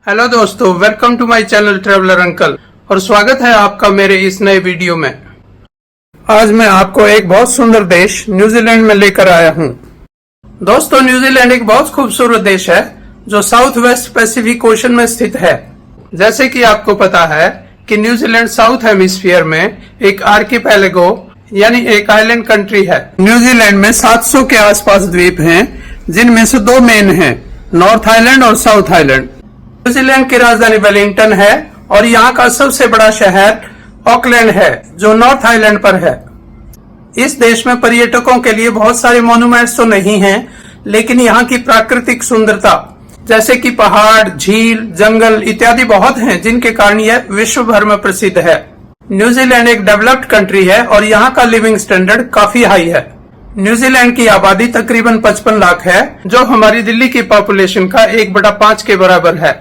Hello दोस्तों, welcome to my channel traveller uncle और स्वागत है आपका मेरे इस नए वीडियो में। आज मैं आपको एक बहुत सुंदर देश न्यूजीलैंड में लेकर आया हूं। दोस्तों, न्यूजीलैंड एक बहुत खूबसूरत देश है जो साउथ वेस्ट पैसिफिक ओशन में स्थित है। जैसे कि आपको पता है कि न्यूजीलैंड साउथ हेमिस्फीयर में एक आर्किपेलागो यानी एक आइलैंड कंट्री है। न्यूजीलैंड में 700 के आसपास द्वीप हैं, जिनमें से दो मेन हैं, नॉर्थ आइलैंड और साउथ आइलैंड। न्यूजीलैंड की राजधानी वेलिंगटन है और यहाँ का सबसे बड़ा शहर ऑकलैंड है जो नॉर्थ आइलैंड पर है। इस देश में पर्यटकों के लिए बहुत सारे मॉन्यूमेंट्स तो नहीं हैं, लेकिन यहाँ की प्राकृतिक सुंदरता जैसे कि पहाड़, झील, जंगल इत्यादि बहुत हैं, जिनके कारण यह विश्व भर में प्रसिद्ध है। न्यूजीलैंड एक डेवलप्ड कंट्री है और यहाँ का लिविंग स्टैंडर्ड काफी हाई है। न्यूजीलैंड की आबादी तकरीबन 55 लाख है, जो हमारी दिल्ली की पॉपुलेशन का 1/5 के बराबर है।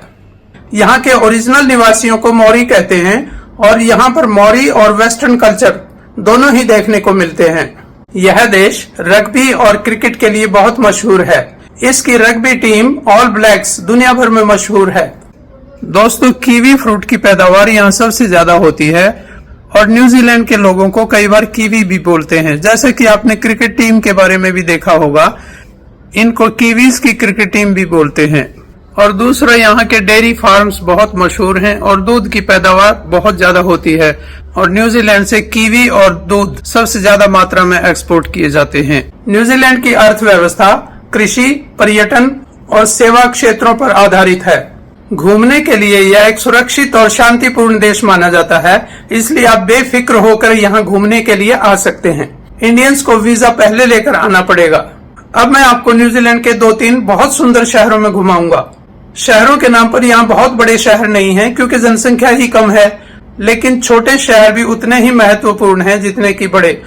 यहाँ के ओरिजिनल निवासियों को मौरी कहते हैं और यहाँ पर मौरी और वेस्टर्न कल्चर दोनों ही देखने को मिलते हैं। यह देश रग्बी और क्रिकेट के लिए बहुत मशहूर है। इसकी रग्बी टीम ऑल ब्लैक्स दुनिया भर में मशहूर है। दोस्तों, कीवी फ्रूट की पैदावार यहाँ सबसे ज्यादा होती है और न्यूजीलैंड के लोगों को कई बार कीवी भी बोलते हैं। जैसे कि आपने क्रिकेट टीम के बारे में भी देखा होगा, इनको कीवीज की क्रिकेट टीम भी बोलते हैं। और दूसरा, यहाँ के डेयरी फार्म्स बहुत मशहूर हैं और दूध की पैदावार बहुत ज्यादा होती है और न्यूजीलैंड से कीवी और दूध सबसे ज्यादा मात्रा में एक्सपोर्ट किए जाते हैं। न्यूजीलैंड की अर्थव्यवस्था कृषि, पर्यटन और सेवा क्षेत्रों पर आधारित है। घूमने के लिए यह एक सुरक्षित और शांतिपूर्ण देश माना जाता है, इसलिए आप बेफिक्र होकर यहाँ घूमने के लिए आ सकते हैं। इंडियंस को वीजा पहले लेकर आना पड़ेगा। अब मैं आपको न्यूजीलैंड के 2-3 बहुत सुंदर शहरों में घुमाऊंगा। शहरों के नाम पर यहाँ बहुत बड़े शहर नहीं हैं, क्योंकि जनसंख्या ही कम है, लेकिन छोटे शहर भी उतने ही महत्वपूर्ण हैं जितने की बड़े।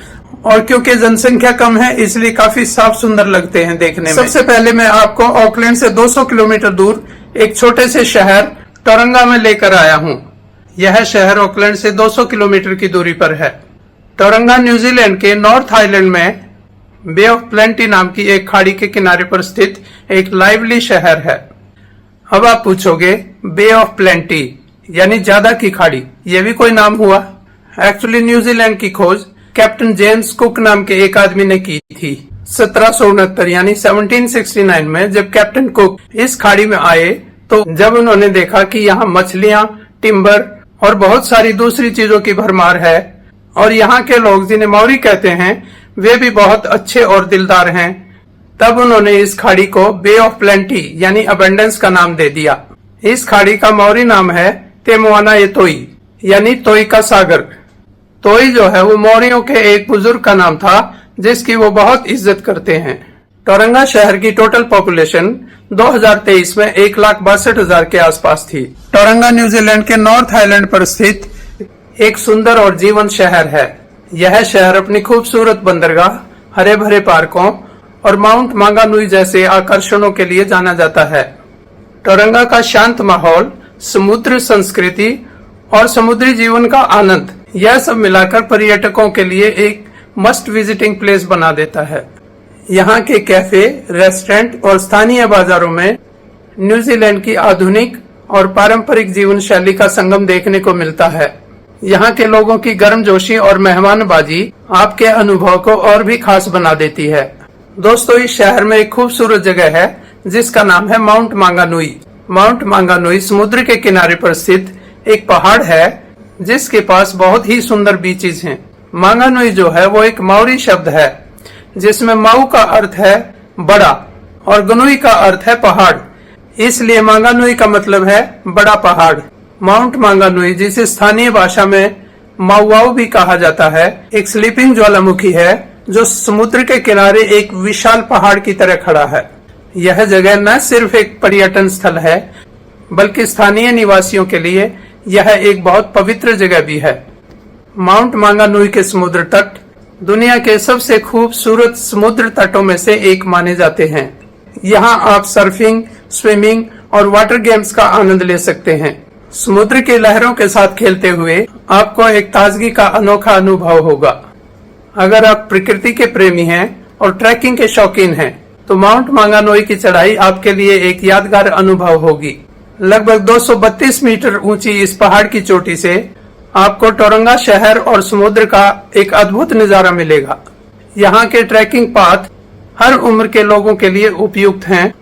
और क्योंकि जनसंख्या कम है, इसलिए काफी साफ सुंदर लगते हैं देखने में। सबसे पहले मैं आपको ऑकलैंड से 200 किलोमीटर दूर एक छोटे से शहर टोरंगा में लेकर आया हूँ। यह शहर ऑकलैंड से 200 किलोमीटर की दूरी पर है। टोरंगा न्यूजीलैंड के नॉर्थ आइलैंड में बे ऑफ प्लेंटी नाम की एक खाड़ी के किनारे पर स्थित एक लाइवली शहर है। अब आप पूछोगे, बे ऑफ प्लेंटी यानी ज्यादा की खाड़ी, यह भी कोई नाम हुआ? एक्चुअली न्यूजीलैंड की खोज कैप्टन जेम्स कुक नाम के एक आदमी ने की थी 1769 यानी 1769 में। जब कैप्टन कुक इस खाड़ी में आए तो जब उन्होंने देखा कि यहाँ मछलियाँ, टिम्बर और बहुत सारी दूसरी चीजों की भरमार है और यहाँ के लोग, जिन्हें मौरी कहते हैं, वे भी बहुत अच्छे और दिलदार हैं, तब उन्होंने इस खाड़ी को बे ऑफ प्लेंटी यानी अबंडेंस का नाम दे दिया। इस खाड़ी का मौरी नाम है तेमुआना ये तोई यानी तोई का सागर। तोई जो है वो मौरियों के एक बुजुर्ग का नाम था जिसकी वो बहुत इज्जत करते हैं। टोरंगा शहर की टोटल पॉपुलेशन 2023 में 1,62,000 के आसपास थी। टोरंगा न्यूजीलैंड के नॉर्थ आइलैंड पर स्थित एक सुंदर और जीवंत शहर है। यह शहर अपनी खूबसूरत बंदरगाह, हरे भरे पार्कों और माउंट मांगानुई जैसे आकर्षणों के लिए जाना जाता है। टोरंगा का शांत माहौल, समुद्र संस्कृति और समुद्री जीवन का आनंद, यह सब मिलाकर पर्यटकों के लिए एक मस्ट विजिटिंग प्लेस बना देता है। यहाँ के कैफे, रेस्टोरेंट और स्थानीय बाजारों में न्यूजीलैंड की आधुनिक और पारंपरिक जीवन शैली का संगम देखने को मिलता है। यहाँ के लोगों की गर्मजोशी और मेहमानबाजी आपके अनुभव को और भी खास बना देती है। दोस्तों, इस शहर में एक खूबसूरत जगह है जिसका नाम है माउंट मांगानुई। माउंट मांगानुई समुद्र के किनारे पर स्थित एक पहाड़ है जिसके पास बहुत ही सुंदर बीचेज हैं। मांगानुई जो है वो एक मौरी शब्द है जिसमें माउ का अर्थ है बड़ा और गनुई का अर्थ है पहाड़, इसलिए मांगानुई का मतलब है बड़ा पहाड़। माउंट मांगानुई, जिसे स्थानीय भाषा में माउवाउ भी कहा जाता है, एक स्लीपिंग ज्वालामुखी है जो समुद्र के किनारे एक विशाल पहाड़ की तरह खड़ा है। यह जगह न सिर्फ एक पर्यटन स्थल है, बल्कि स्थानीय निवासियों के लिए यह एक बहुत पवित्र जगह भी है। माउंट मांगानुई के समुद्र तट दुनिया के सबसे खूबसूरत समुद्र तटों में से एक माने जाते हैं। यहाँ आप सर्फिंग, स्विमिंग और वाटर गेम्स का आनंद ले सकते हैं। समुद्र की लहरों के साथ खेलते हुए आपको एक ताजगी का अनोखा अनुभव होगा। अगर आप प्रकृति के प्रेमी हैं और ट्रैकिंग के शौकीन हैं, तो माउंट मांगानुई की चढ़ाई आपके लिए एक यादगार अनुभव होगी। लगभग 232 मीटर ऊंची इस पहाड़ की चोटी से आपको टोरंगा शहर और समुद्र का एक अद्भुत नजारा मिलेगा। यहाँ के ट्रैकिंग पाथ हर उम्र के लोगों के लिए उपयुक्त हैं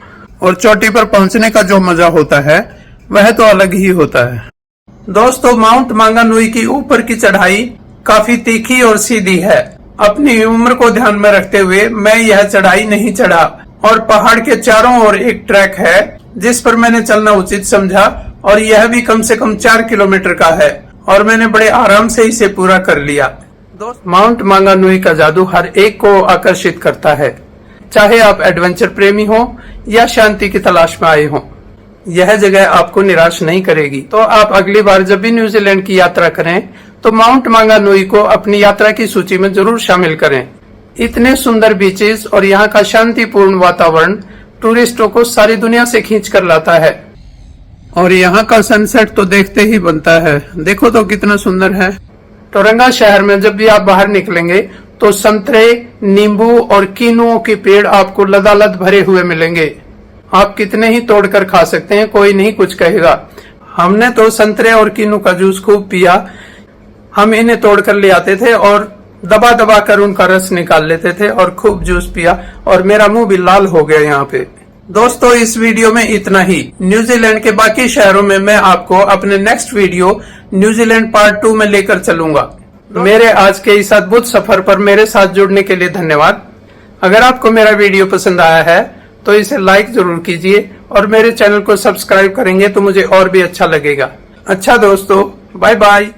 और चोटी पर पहुंचने का जो मजा होता है वह तो अलग ही होता है। दोस्तों, माउंट मांगानुई की ऊपर की चढ़ाई काफी तीखी और सीधी है। अपनी उम्र को ध्यान में रखते हुए मैं यह चढ़ाई नहीं चढ़ा और पहाड़ के चारों ओर एक ट्रैक है जिस पर मैंने चलना उचित समझा और यह भी कम से कम 4 किलोमीटर का है और मैंने बड़े आराम से इसे पूरा कर लिया। माउंट मांगानुई का जादू हर एक को आकर्षित करता है, चाहे आप एडवेंचर प्रेमी हो या शांति की तलाश में आए हो। यह जगह आपको निराश नहीं करेगी। तो आप अगली बार जब भी न्यूजीलैंड की यात्रा करें तो माउंट मांगानुई को अपनी यात्रा की सूची में जरूर शामिल करें। इतने सुंदर बीचेस और यहाँ का शांतिपूर्ण वातावरण टूरिस्टों को सारी दुनिया से खींच कर लाता है और यहाँ का सनसेट तो देखते ही बनता है। देखो तो कितना सुंदर है। टोरंगा शहर में जब भी आप बाहर निकलेंगे तो संतरे, नींबू और कीनुओं के पेड़ आपको लदालद भरे हुए मिलेंगे। आप कितने ही तोड़कर खा सकते हैं, कोई नहीं कुछ कहेगा। हमने तो संतरे और कीनू का जूस खूब पिया। हम इन्हें तोड़कर ले आते थे और दबा दबा कर उनका रस निकाल लेते थे और खूब जूस पिया और मेरा मुंह भी लाल हो गया यहाँ पे। दोस्तों, इस वीडियो में इतना ही। न्यूजीलैंड के बाकी शहरों में मैं आपको अपने नेक्स्ट वीडियो न्यूजीलैंड पार्ट 2 में लेकर चलूंगा। मेरे आज के इस अद्भुत सफर पर मेरे साथ जुड़ने के लिए धन्यवाद। अगर आपको मेरा वीडियो पसंद आया है तो इसे लाइक जरूर कीजिए और मेरे चैनल को सब्सक्राइब करेंगे तो मुझे और भी अच्छा लगेगा। अच्छा दोस्तों, बाय बाय।